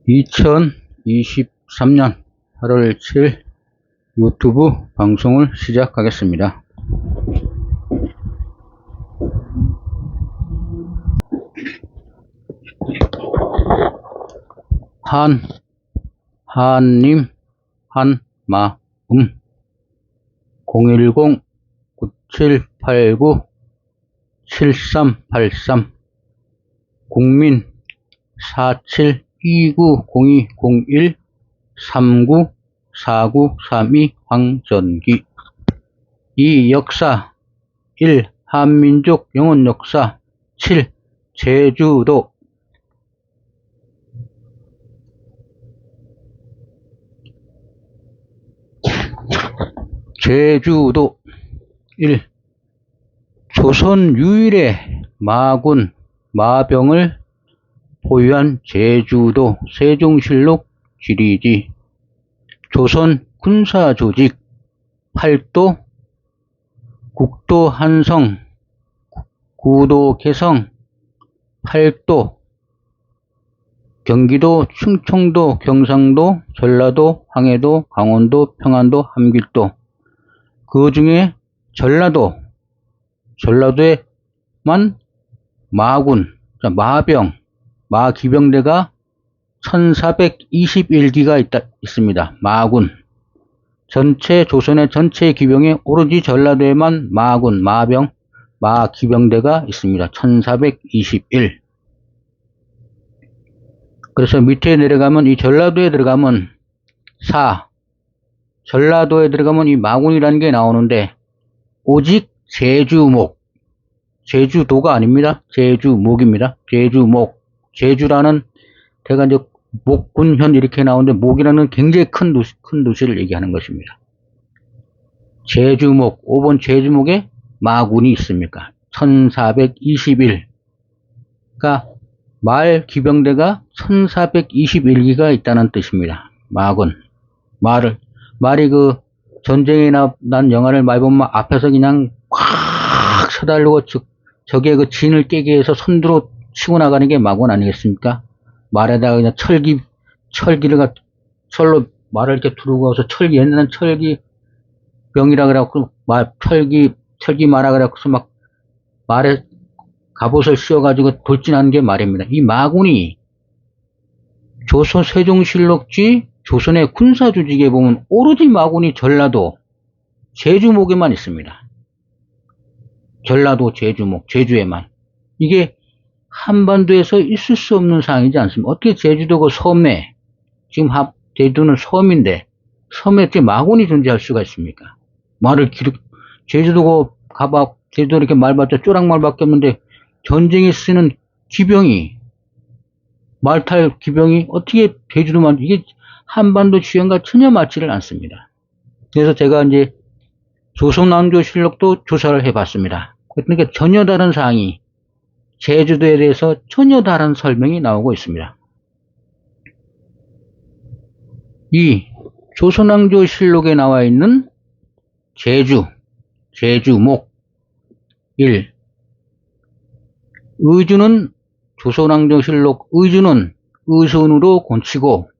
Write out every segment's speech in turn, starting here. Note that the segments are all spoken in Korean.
2023년 8월 7일 유튜브 방송을 시작하겠습니다. 한님 한마음 010-9789-7383 국민 47290201394932 황전기. 이 역사 1. 한민족 영혼 역사 7. 제주도. 제주도 1. 조선 유일의 마군 마병을 보유한 제주도 세종실록 지리지. 조선 군사조직 8도 국도 한성 구도 개성 8도 경기도 충청도 경상도 전라도 황해도 강원도 평안도 함길도. 그 중에 전라도에만 마군 마병 마기병대가 1421기가 있습니다. 마군. 전체 조선의 전체 기병에 오로지 전라도에만 마군, 마병, 마기병대가 있습니다. 1421. 그래서 밑에 내려가면 이 전라도에 들어가면 전라도에 들어가면 이 마군이라는 게 나오는데 오직 제주목, 제주도가 아닙니다. 제주목입니다. 제주목. 제주라는 대가 이제 목군현 이렇게 나오는데 목이라는 굉장히 큰 도시를 얘기하는 것입니다. 제주목, 5번 제주목에 마군이 있습니까? 1421. 그러니까 말 기병대가 1421기가 있다는 뜻입니다. 마군. 말이 그 전쟁에 난 영화를 많이 보면 앞에서 그냥 꽉 쳐달라고 적의 그 진을 깨게 해서 선두로 치고 나가는 게 마군 아니겠습니까? 말에다가 그냥 철로 말을 이렇게 두르고 와서 옛날엔 철기 병이라 그래갖고 철기 말아 그래갖고서 막 말에 갑옷을 씌워가지고 돌진하는 게 말입니다. 이 마군이 조선 세종실록지 조선의 군사조직에 보면 오로지 마군이 전라도 제주목에만 있습니다. 전라도 제주목, 제주에만. 이게 한반도에서 있을 수 없는 상황이지 않습니까? 어떻게 제주도가 섬에, 지금 제주도는 섬인데, 섬에 어떻게 마군이 존재할 수가 있습니까? 제주도가 제주도 이렇게 말봤자 쪼락말밖에 없는데, 전쟁에 쓰는 기병이, 말탈 기병이 어떻게 제주도만, 이게 한반도 지형과 전혀 맞지를 않습니다. 그래서 제가 이제 조선왕조실록도 조사를 해봤습니다. 그러니까 전혀 다른 사항이, 제주도에 대해서 전혀 다른 설명이 나오고 있습니다. 이 조선왕조실록에 나와 있는 제주목 1. 조선왕조실록 의주는 의선으로 곤치고,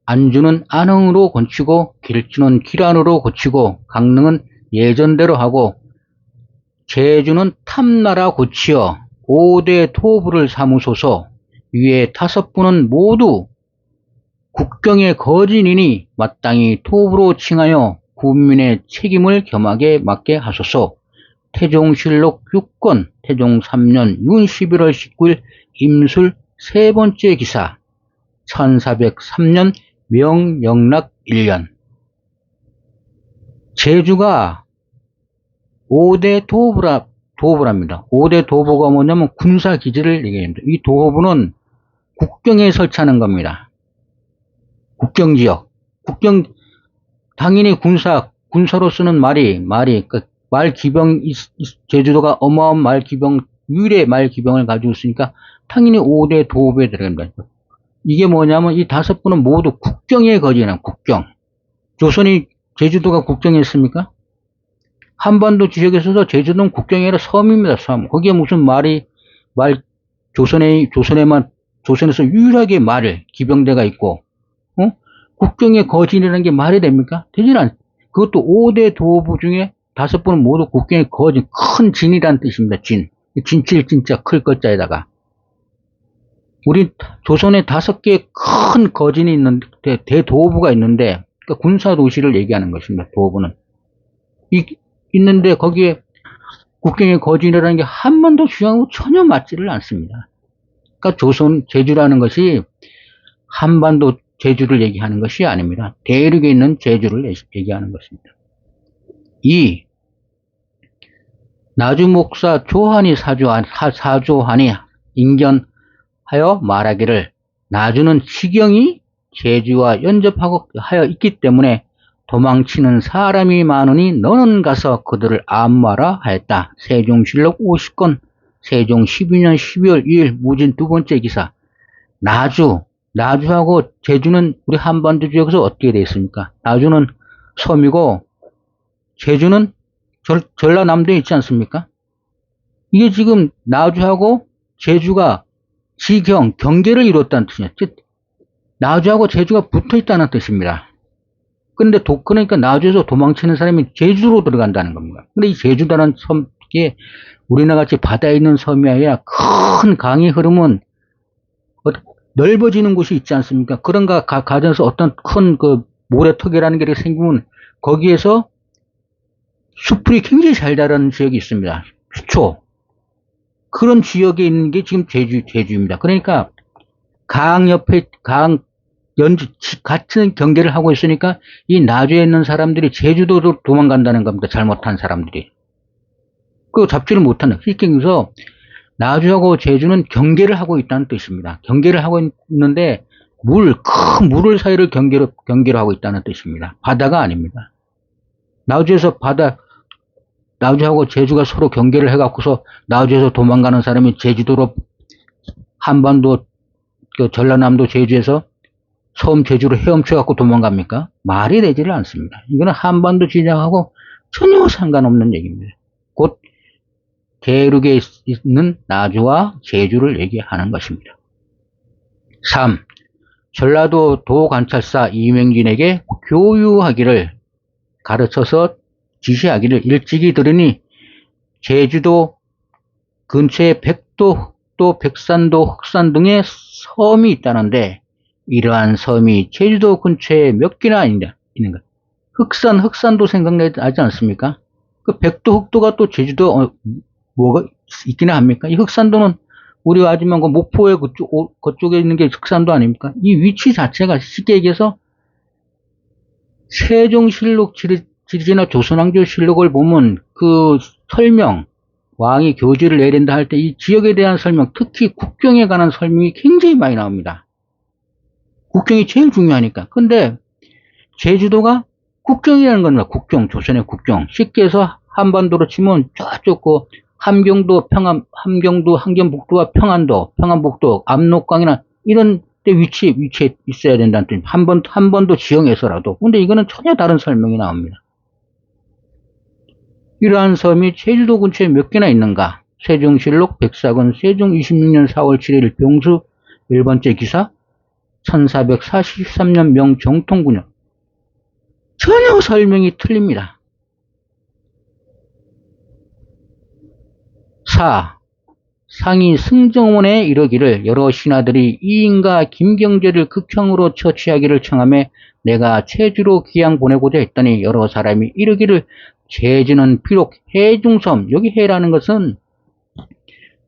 안주는 안흥으로 곤치고, 길주는 길안으로 고치고, 강릉은 예전대로 하고, 제주는 탐나라 고치어 5대 토부를 삼으소서. 위에 5분은 모두 국경의 거진이니 마땅히 토부로 칭하여 국민의 책임을 겸하게 맡게 하소서. 태종실록 6권 태종 3년 윤 11월 19일 임술 3번째 기사 1403년 명영락 1년. 제주가 5대 도읍랍니다. 5대 도보가 뭐냐면 군사기지를 얘기합니다. 이 도보는 국경에 설치하는 겁니다. 국경지역. 당연히 군사로 쓰는 말 기병, 제주도가 어마어마한 말 기병, 유일의 말 기병을 가지고 있으니까 당연히 5대 도읍에 들어갑니다. 이게 뭐냐면 이 5분은 모두 국경에 거주하는 국경. 조선이 제주도가 국경이었습니까? 한반도 지역에 있어서 제주도는 국경이 아니라 섬입니다, 섬. 거기에 무슨 조선에만 조선에서 유일하게 기병대가 있고, 국경에 거진이라는 게 말이 됩니까? 되질 않. 그것도 5대 도부 중에 5번은 모두 국경에 거진, 큰 진이라는 뜻입니다. 진. 진칠 진짜 클 것자에다가. 우리 조선에 5개의 큰 거진이 있는데, 대도부가 있는데, 그러니까 군사도시를 얘기하는 것입니다. 도부는. 있는데 거기에 국경의 거진이라는 게 한 번도 주장하고 전혀 맞지를 않습니다. 그러니까 제주라는 것이 한반도 제주를 얘기하는 것이 아닙니다. 대륙에 있는 제주를 얘기하는 것입니다. 나주 목사 사조한이 인견하여 말하기를 나주는 시경이 제주와 연접하고 하여 있기 때문에 도망치는 사람이 많으니 너는 가서 그들을 암마라 하였다. 세종실록 50권 세종 12년 12월 2일 무진 2번째 기사. 나주하고 제주는 우리 한반도 지역에서 어떻게 되어 있습니까? 나주는 섬이고 제주는 전라남도에 있지 않습니까? 이게 지금 나주하고 제주가 경계를 이뤘다는 뜻이에요. 즉 나주하고 제주가 붙어 있다는 뜻입니다. 그러니까 나주에서 도망치는 사람이 제주로 들어간다는 겁니다. 근데 이 제주라는 섬이 우리나라 같이 바다에 있는 섬이 아니라 큰 강이 흐르면 넓어지는 곳이 있지 않습니까? 그런가 가정에서 어떤 큰 모래턱이라는 게 생기면 거기에서 수풀이 굉장히 잘 자라는 지역이 있습니다. 수초. 그런 지역에 있는 게 지금 제주입니다. 그러니까 강 옆에 같은 경계를 하고 있으니까 이 나주에 있는 사람들이 제주도로 도망간다는 겁니다. 잘못한 사람들이. 그거 잡지를 못한다. 그래서 나주하고 제주는 경계를 하고 있다는 뜻입니다. 경계를 하고 있는데 큰 물을 사이를 경계로 하고 있다는 뜻입니다. 바다가 아닙니다. 나주하고 제주가 서로 경계를 해갖고서 나주에서 도망가는 사람이 제주도로 한반도 전라남도 제주에서 섬 제주로 헤엄쳐갖고 도망갑니까? 말이 되지를 않습니다. 이거는 한반도 지정하고 전혀 상관없는 얘기입니다. 곧 대륙에 있는 나주와 제주를 얘기하는 것입니다. 3. 전라도 도관찰사 이명진에게 가르쳐서 지시하기를 일찍이 들으니 제주도 근처에 백도, 흑도, 백산도, 흑산 등의 섬이 있다는데 이러한 섬이 제주도 근처에 몇 개나 있는가? 흑산도 생각나지 않습니까? 그 백도, 흑도가 또 제주도 뭐가 있기나 합니까? 이 흑산도는 우리 아지만 목포의 그쪽에 있는 게 흑산도 아닙니까? 이 위치 자체가 쉽게 얘기해서 세종실록 지리나 조선왕조실록을 보면 그 설명, 왕이 교지를 내린다 할 때 이 지역에 대한 설명, 특히 국경에 관한 설명이 굉장히 많이 나옵니다. 국경이 제일 중요하니까. 근데 제주도가 국경이라는 겁니다. 조선의 국경. 쉽게 해서 한반도로 치면 저쪽 함경도, 함경북도와 평안북도, 압록강이나 이런 데 위치에 있어야 된다는 뜻입니다. 한 번도 지형에서라도. 근데 이거는 전혀 다른 설명이 나옵니다. 이러한 섬이 제주도 근처에 몇 개나 있는가? 세종실록 백사건 세종 26년 4월 7일 병수 1번째 기사 1443년 명정통군요. 전혀 설명이 틀립니다. 4. 상이 승정원에 이르기를 여러 신하들이 이인과 김경재를 극형으로 처치하기를 청하며 내가 제주로 귀양 보내고자 했더니 여러 사람이 이르기를 제주는 비록 해중섬, 여기 해라는 것은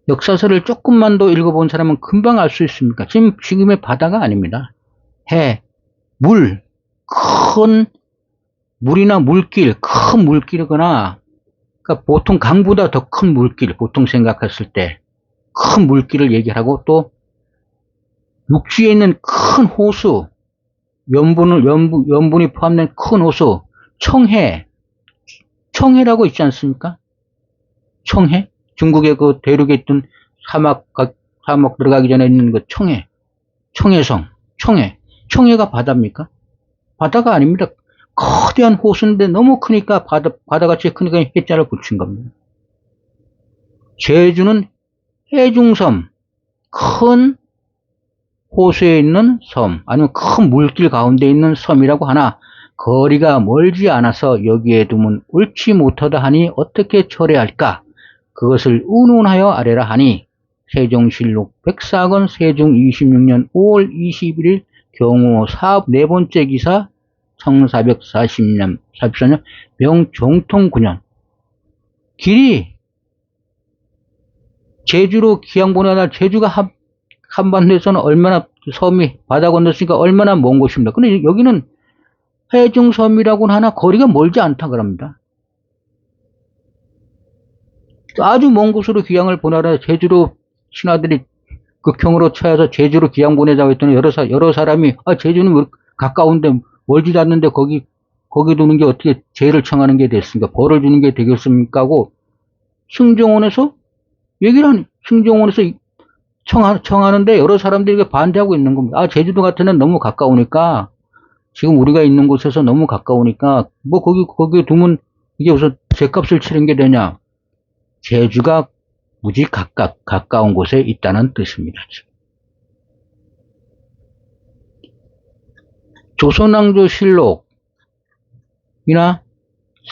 역사서를 조금만 더 읽어본 사람은 금방 알 수 있습니까? 지금의 바다가 아닙니다. 해, 큰 물이나 큰 물길이거나, 그러니까 보통 강보다 더 큰 물길, 보통 생각했을 때 큰 물길을 얘기하고 또 육지에 있는 큰 호수, 염분이 포함된 큰 호수, 청해라고 있지 않습니까? 청해? 중국의 그 대륙에 있던 사막 들어가기 전에 있는 그 청해가 바다입니까? 바다가 아닙니다. 거대한 호수인데 너무 크니까 바다같이 크니까 해자를 붙인 겁니다. 제주는 해중섬, 큰 호수에 있는 섬, 아니면 큰 물길 가운데 있는 섬이라고 하나 거리가 멀지 않아서 여기에 두면 옳지 못하다 하니 어떻게 처리할까? 그것을 운운하여 아래라 하니 세종실록 104권 세종 26년 5월 21일 경호 사업 네 번째 기사 1440년 44년 명종통 9년 길이 제주로 기양 보내다 제주가 한반도에서는 얼마나 섬이 바다 건넜으니까 얼마나 먼 곳입니다. 근데 여기는 해중섬이라고는 하나 거리가 멀지 않다 그럽니다. 아주 먼 곳으로 기양을 보내라 제주로 신하들이 극형으로 쳐야서 제주로 기양 보내자고 했더니 여러 사람이 제주는 왜 가까운데 멀지도 않는데 거기 두는 게 어떻게 죄를 청하는 게 됐습니까? 벌을 주는 게 되겠습니까? 하고 승정원에서 승정원에서 청하는데 여러 사람들이 반대하고 있는 겁니다. 제주도 같은 데는 너무 가까우니까 지금 우리가 있는 곳에서 너무 가까우니까 뭐 거기 두면 이게 무슨 죗값을 치른 게 되냐? 제주가 무지 가까운 곳에 있다는 뜻입니다. 조선왕조실록이나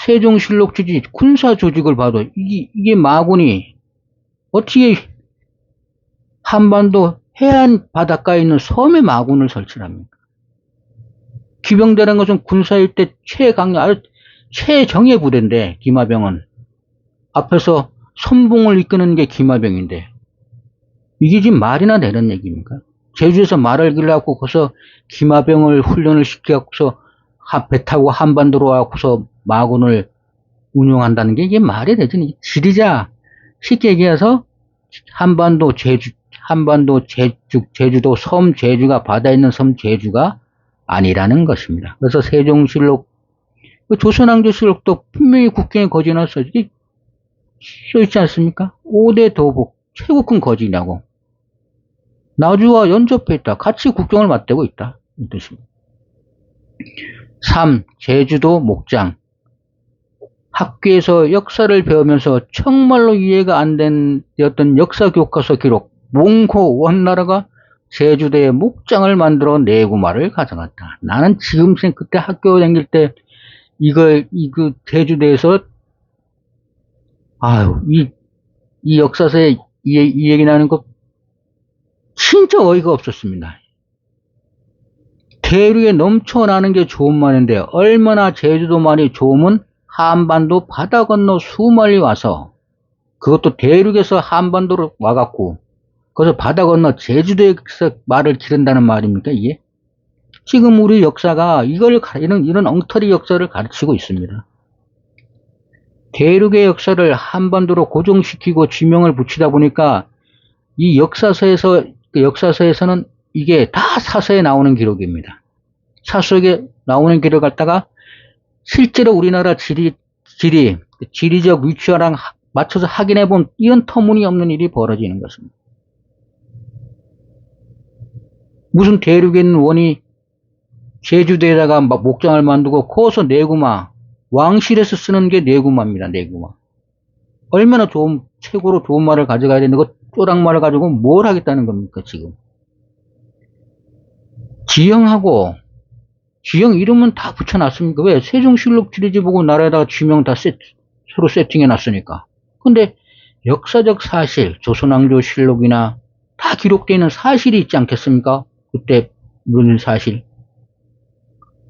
세종실록 지지 군사 조직을 봐도 이게 마군이 어떻게 한반도 해안 바닷가에 있는 섬에 마군을 설치합니까? 기병대라는 것은 군사일 때 최정예 부대인데 기마병은 앞에서 선봉을 이끄는 게 기마병인데 이게 지금 말이나 되는 얘기입니까? 제주에서 말을 길러갖고 거기서 기마병을 훈련을 시켜갖고서 배 타고 한반도로 와갖고서 마군을 운용한다는 게 이게 말이 되지? 지리자 쉽게 얘기해서 한반도 제주도 섬 제주가 바다에 있는 섬 제주가 아니라는 것입니다. 그래서 세종실록 조선왕조실록도 분명히 국경에 거지나 써있지 않습니까? 5대 도복 최고 큰 거지냐고. 나주와 연접해 있다. 같이 국경을 맞대고 있다. 이 뜻입니다. 3. 제주도 목장. 학교에서 역사를 배우면서 정말로 이해가 안 되었던 역사 교과서 기록. 몽고 원나라가 제주도에 목장을 만들어 내구마를 가져갔다. 나는 지금 그때 학교 다닐 때 이거 제주도에서 이 역사서에 이 얘기 나는 거 진짜 어이가 없었습니다. 대륙에 넘쳐나는 게 좋은 말인데 얼마나 제주도 말이 좋으면 한반도 바다 건너 수말이 와서 그것도 대륙에서 한반도로 와갖고 거기서 바다 건너 제주도에서 말을 기른다는 말입니까 이게? 지금 우리 역사가 이런 엉터리 역사를 가르치고 있습니다. 대륙의 역사를 한반도로 고정시키고 지명을 붙이다 보니까 이 역사서에서는 이게 다 사서에 나오는 기록입니다. 사서에 나오는 기록 갖다가 실제로 우리나라 지리적 위치와랑 맞춰서 확인해 본 이런 터무니없는 일이 벌어지는 것입니다. 무슨 대륙에 있는 원이 제주도에다가 목장을 만들고 거기서 내구마 왕실에서 쓰는 게 내구마입니다. 내구마. 얼마나 최고로 좋은 말을 가져가야 되는데 그 쪼락말을 가지고 뭘 하겠다는 겁니까 지금. 지형 이름은 다 붙여놨습니까? 왜? 세종실록 지리지 보고 나라에다가 지명 다 서로 세팅해놨으니까. 근데 역사적 사실, 조선왕조실록이나 다 기록되어 있는 사실이 있지 않겠습니까? 그때 문 사실.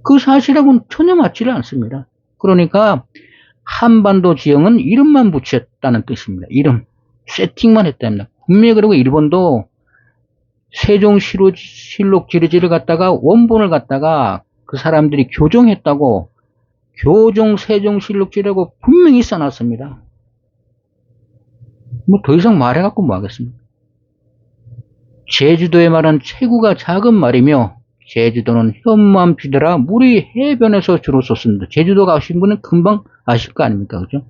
그 사실하고는 전혀 맞지를 않습니다. 그러니까 한반도 지형은 이름만 붙였다는 뜻입니다. 이름. 세팅만 했답니다. 분명히 그리고 일본도 세종실록 지리지를 갖다가 원본을 갖다가 그 사람들이 교정했다고 교정 세종실록지라고 분명히 써놨습니다. 뭐 더 이상 말해갖고 뭐 하겠습니까? 제주도의 말은 체구가 작은 말이며 제주도는 현무암 비더라 물이 해변에서 주로 쏟습니다. 제주도 가신 분은 금방 아실 거 아닙니까? 그죠?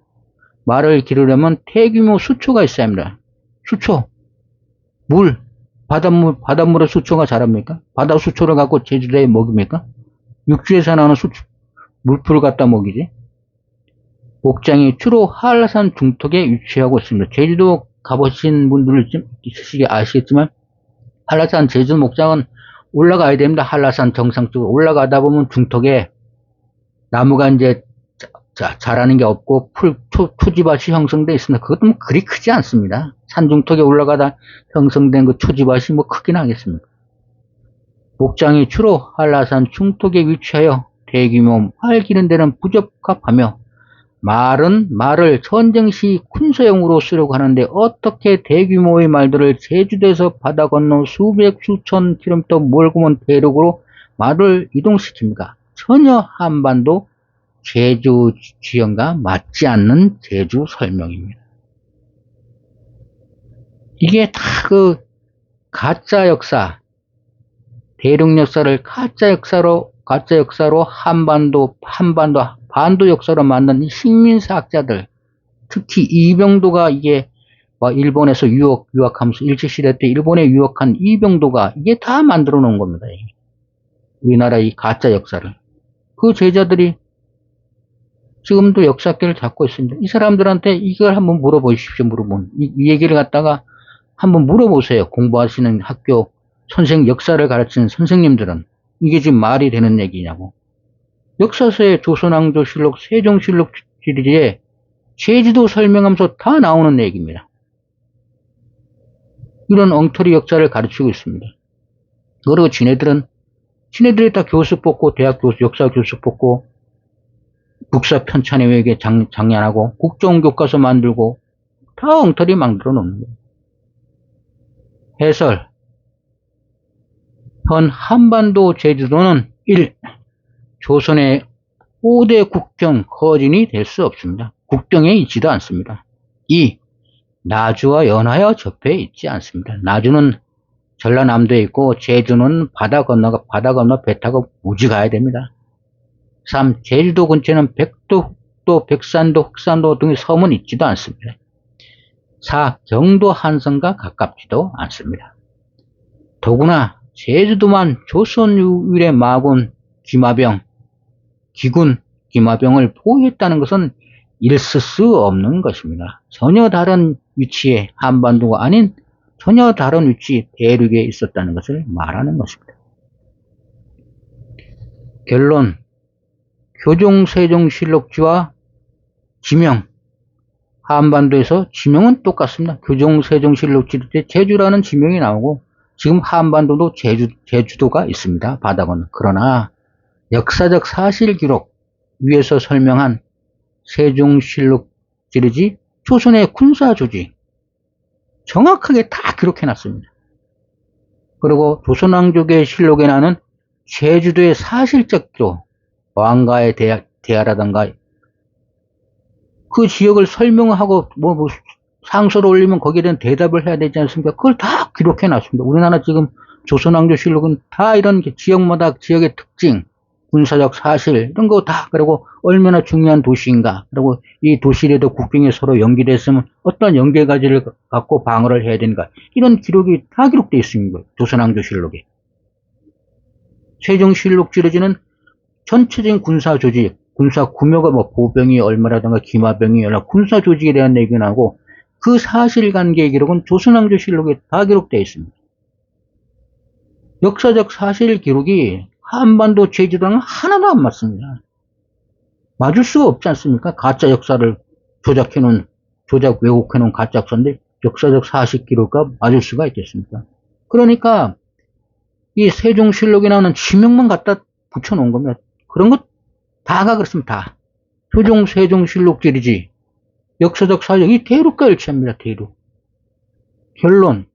말을 기르려면 대규모 수초가 있어야 합니다. 수초. 바닷물에 수초가 자랍니까? 바다 수초를 갖고 제주도에 먹입니까? 육지에서 나오는 물풀을 갖다 먹이지. 목장이 주로 한라산 중턱에 위치하고 있습니다. 제주도 가보신 분들 좀 있으시게 아시겠지만 한라산 제주 목장은 올라가야 됩니다. 한라산 정상 쪽으로 올라가다 보면 중턱에 나무가 이제 자라는 게 없고 초지밭이 형성돼 있습니다. 그것도 뭐 그리 크지 않습니다. 산 중턱에 올라가다 형성된 그 초지밭이 뭐 크긴 하겠습니까? 목장이 주로 한라산 중턱에 위치하여 대규모 말 기른 데는 부적합하며 말을 전쟁 시 군사용으로 쓰려고 하는데 어떻게 대규모의 말들을 제주도에서 바다 건너 수백 수천 킬로미터 멀고 먼 대륙으로 말을 이동시킵니까? 전혀 한반도 제주 지형과 맞지 않는 제주 설명입니다. 이게 다 그 가짜 역사, 대륙 역사를 가짜 역사로 반도 역사로 만든 식민사학자들, 특히 이병도가 이게 일본에서 유학하면서 일제시대 때 일본에 유학한 이병도가 이게 다 만들어 놓은 겁니다. 우리나라 이 가짜 역사를. 그 제자들이 지금도 역사학계를 잡고 있습니다. 이 사람들한테 이걸 한번 물어보십시오. 이 얘기를 갖다가 한번 물어보세요. 공부하시는 학교 역사를 가르치는 선생님들은 이게 지금 말이 되는 얘기냐고. 역사서에 조선왕조실록, 세종실록 시리즈에 제주도 설명하면서 다 나오는 얘기입니다. 이런 엉터리 역사를 가르치고 있습니다. 그리고 지네들이 다 교수 뽑고, 대학 교수, 역사 교수 뽑고, 국사 편찬회의에 장려하고, 국정교과서 만들고, 다 엉터리 만들어 놓는 거예요. 해설. 현 한반도 제주도는 1. 조선의 5대 국경 거진이 될 수 없습니다. 국경에 있지도 않습니다. 2. 나주와 연하여 접해 있지 않습니다. 나주는 전라남도에 있고 제주는 바다 건너 배 타고 우지 가야 됩니다. 3. 제주도 근처에는 백도, 백산도, 흑산도 등의 섬은 있지도 않습니다. 4. 경도 한성과 가깝지도 않습니다. 더구나 제주도만 조선 유일의 마군 기마병을 보유했다는 것은 있을 수 없는 것입니다. 전혀 다른 위치에 한반도가 아닌 전혀 다른 위치 대륙에 있었다는 것을 말하는 것입니다. 결론. 교종세종실록지와 지명. 한반도에서 지명은 똑같습니다. 교종세종실록지 때 제주라는 지명이 나오고 지금 한반도도 제주도가 있습니다. 바다 건너. 그러나 역사적 사실 기록 위에서 설명한 세종실록 시리즈 조선의 군사조직 정확하게 다 기록해놨습니다. 그리고 조선왕조계 실록에 나는 제주도의 사실적 기록, 왕가의 대하라든가 그 지역을 설명하고 상소를 올리면 거기에 대한 대답을 해야 되지 않습니까? 그걸 다 기록해놨습니다. 우리나라 지금 조선왕조실록은 다 이런 지역마다 지역의 특징, 군사적 사실 이런 거 다, 그리고 얼마나 중요한 도시인가, 그리고 이 도시라도 국경이 서로 연결됐으면 어떤 연결가지를 갖고 방어를 해야 되는가, 이런 기록이 다 기록되어 있습니다. 조선왕조실록에. 세종실록 지르지는 전체적인 군사 조직, 군사 구묘가 보병이 얼마라든가 기마병이 얼마, 군사 조직에 대한 얘기가 나오고 그 사실관계 기록은 조선왕조실록에 다 기록되어 있습니다. 역사적 사실 기록이 한반도 제주도랑 하나도 안 맞습니다. 맞을 수가 없지 않습니까? 가짜 역사를 왜곡해놓은 가짜 역사인데 역사적 사실 기록과 맞을 수가 있겠습니까? 그러니까 이 세종실록에 나오는 지명만 갖다 붙여놓은 겁니다. 그런 것 다가 그렇습니다. 다. 세종실록 시리즈 역사적 사실, 이 대륙과 일치합니다. 대륙. 결론.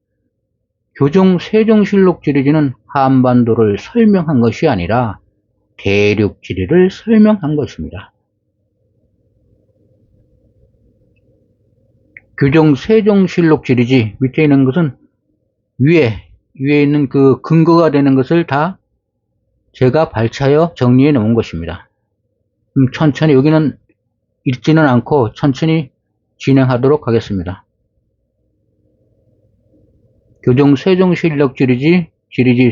세종실록 시리즈는 한반도를 설명한 것이 아니라 대륙 지리를 설명한 것입니다. 세종실록 시리즈 밑에 있는 것은 위에 있는 그 근거가 되는 것을 다 제가 발차여 정리해 놓은 것입니다. 천천히, 여기는 읽지는 않고 천천히 진행하도록 하겠습니다. 세종실록 지리지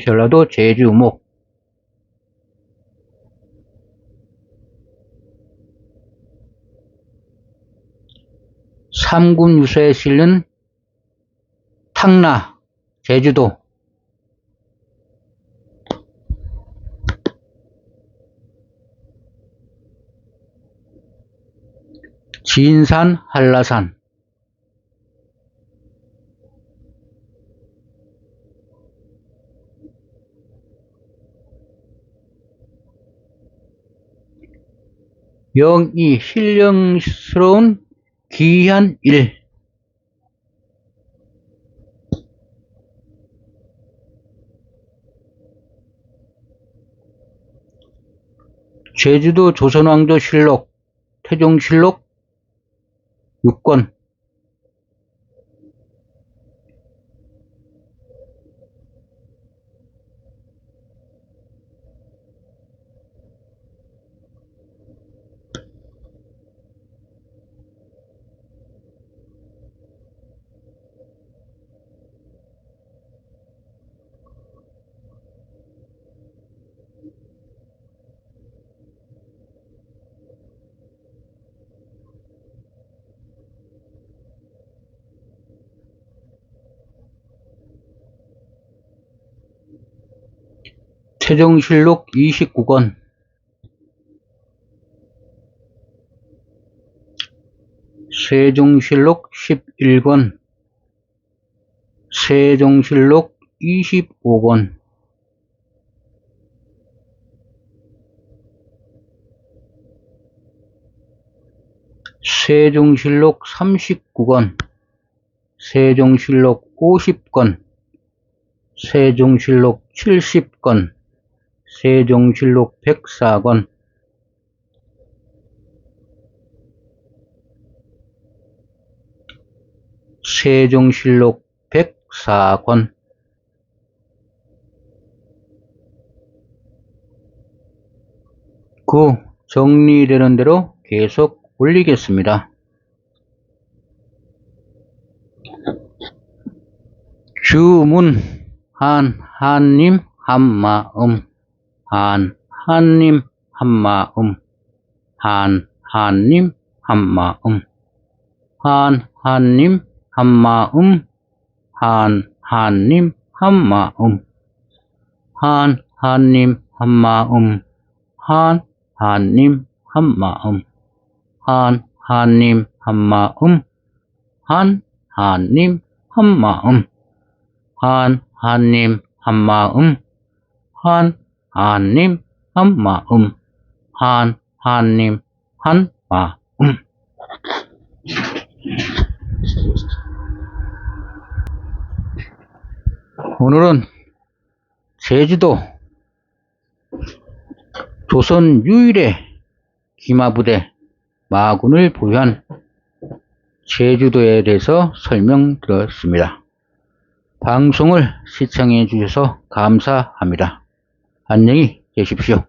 전라도 제주목. 삼군 유서에 실린 탕나, 제주도, 진산, 한라산. 영이 신령스러운 귀한 일. 제주도 조선왕조실록, 태종실록 6권. 태종실록 29권. 세종실록 11권. 세종실록 25권. 세종실록 39권. 세종실록 50권. 세종실록 70권. 세종실록 104권. 세종실록 104권. 그 정리되는 대로 계속 올리겠습니다. 주문 한님 한마음. 한님 한마음. 한님 한마음. 한님 한마음. 한님 한마음. 한님 한마음. 한님 한마음. 한님 한마음. 한님 한마음. 한님 한마음. 한님 한마음. 한님 한마음. 오늘은 제주도 조선 유일의 기마부대 마군을 보유한 제주도에 대해서 설명드렸습니다. 방송을 시청해 주셔서 감사합니다. 안녕히 계십시오.